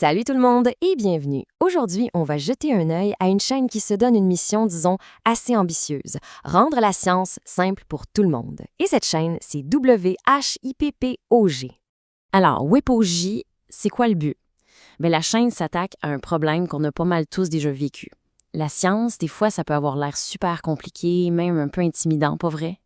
Salut tout le monde et bienvenue. Aujourd'hui, on va jeter un œil à une chaîne qui se donne une mission, disons, assez ambitieuse, rendre la science simple pour tout le monde. Et cette chaîne, c'est WHIPPOG. Alors, WIPOG, c'est quoi le but? Bien, la chaîne s'attaque à un problème qu'on a pas mal tous déjà vécu. La science, des fois, ça peut avoir l'air super compliqué, même un peu intimidant, pas vrai?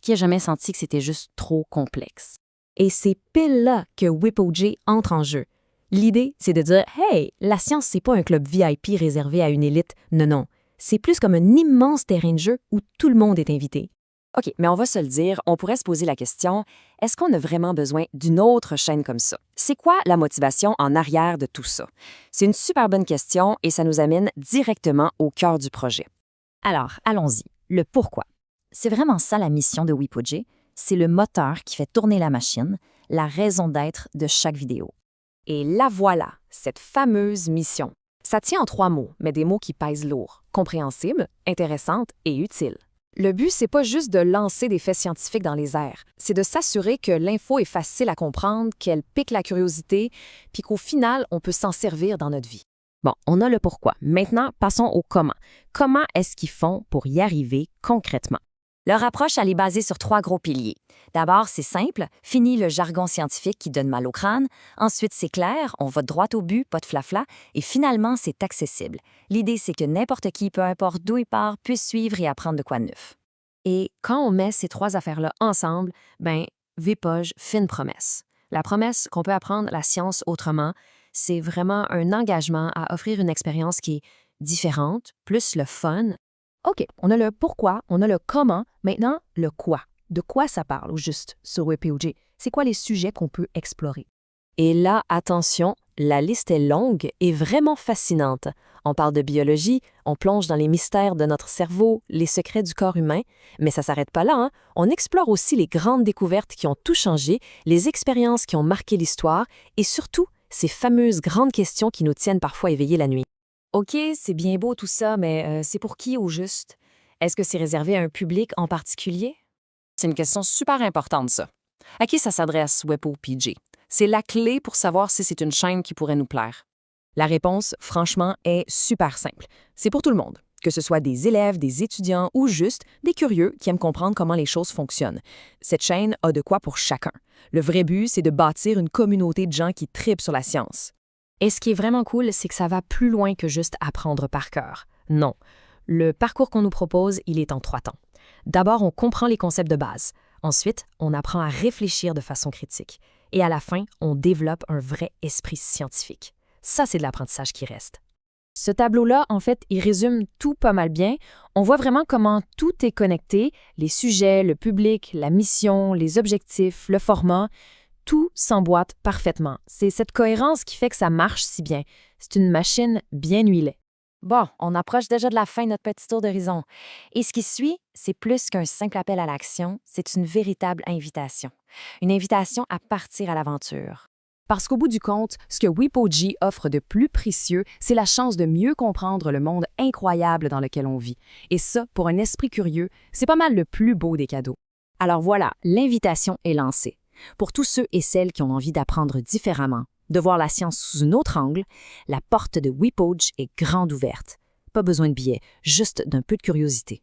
Qui a jamais senti que c'était juste trop complexe? Et c'est pile là que WIPOG entre en jeu. L'idée, c'est de dire « Hey, la science, c'est pas un club VIP réservé à une élite. Non, non. C'est plus comme un immense terrain de jeu où tout le monde est invité. » OK, mais on va se le dire, on pourrait se poser la question, est-ce qu'on a vraiment besoin d'une autre chaîne comme ça? C'est quoi la motivation en arrière de tout ça? C'est une super bonne question et ça nous amène directement au cœur du projet. Alors, allons-y. Le pourquoi. C'est vraiment ça la mission de WIPOG. C'est le moteur qui fait tourner la machine, la raison d'être de chaque vidéo. Et la voilà, cette fameuse mission. Ça tient en 3 mots, mais des mots qui pèsent lourd, compréhensible, intéressante et utile. Le but, c'est pas juste de lancer des faits scientifiques dans les airs, c'est de s'assurer que l'info est facile à comprendre, qu'elle pique la curiosité, puis qu'au final, on peut s'en servir dans notre vie. Bon, on a le pourquoi. Maintenant, passons au comment. Comment est-ce qu'ils font pour y arriver concrètement? Leur approche, elle est basée sur 3 gros piliers. D'abord, c'est simple, fini le jargon scientifique qui donne mal au crâne. Ensuite, c'est clair, on va droit au but, pas de flafla. Et finalement, c'est accessible. L'idée, c'est que n'importe qui, peu importe d'où il part, puisse suivre et apprendre de quoi de neuf. Et quand on met ces 3 affaires-là ensemble, WIPOG fait une promesse. La promesse qu'on peut apprendre la science autrement, c'est vraiment un engagement à offrir une expérience qui est différente, plus le fun. OK, on a le pourquoi, on a le comment, maintenant le quoi. De quoi ça parle au juste sur WIPOG? C'est quoi les sujets qu'on peut explorer? Et là, attention, la liste est longue et vraiment fascinante. On parle de biologie, on plonge dans les mystères de notre cerveau, les secrets du corps humain, mais ça s'arrête pas là, hein? On explore aussi les grandes découvertes qui ont tout changé, les expériences qui ont marqué l'histoire et surtout ces fameuses grandes questions qui nous tiennent parfois éveillés la nuit. OK, c'est bien beau tout ça, mais c'est pour qui au juste? Est-ce que c'est réservé à un public en particulier? C'est une question super importante, ça. À qui ça s'adresse, WIPOG? C'est la clé pour savoir si c'est une chaîne qui pourrait nous plaire. La réponse, franchement, est super simple. C'est pour tout le monde, que ce soit des élèves, des étudiants ou juste des curieux qui aiment comprendre comment les choses fonctionnent. Cette chaîne a de quoi pour chacun. Le vrai but, c'est de bâtir une communauté de gens qui tripent sur la science. Et ce qui est vraiment cool, c'est que ça va plus loin que juste apprendre par cœur. Non. Le parcours qu'on nous propose, il est en 3 temps. D'abord, on comprend les concepts de base. Ensuite, on apprend à réfléchir de façon critique. Et à la fin, on développe un vrai esprit scientifique. Ça, c'est de l'apprentissage qui reste. Ce tableau-là, en fait, il résume tout pas mal bien. On voit vraiment comment tout est connecté, les sujets, le public, la mission, les objectifs, le format. Tout s'emboîte parfaitement. C'est cette cohérence qui fait que ça marche si bien. C'est une machine bien huilée. Bon, on approche déjà de la fin de notre petit tour d'horizon. Et ce qui suit, c'est plus qu'un simple appel à l'action, c'est une véritable invitation. Une invitation à partir à l'aventure. Parce qu'au bout du compte, ce que WIPOG offre de plus précieux, c'est la chance de mieux comprendre le monde incroyable dans lequel on vit. Et ça, pour un esprit curieux, c'est pas mal le plus beau des cadeaux. Alors voilà, l'invitation est lancée. Pour tous ceux et celles qui ont envie d'apprendre différemment, de voir la science sous un autre angle, la porte de WIPOG est grande ouverte. Pas besoin de billets, juste d'un peu de curiosité.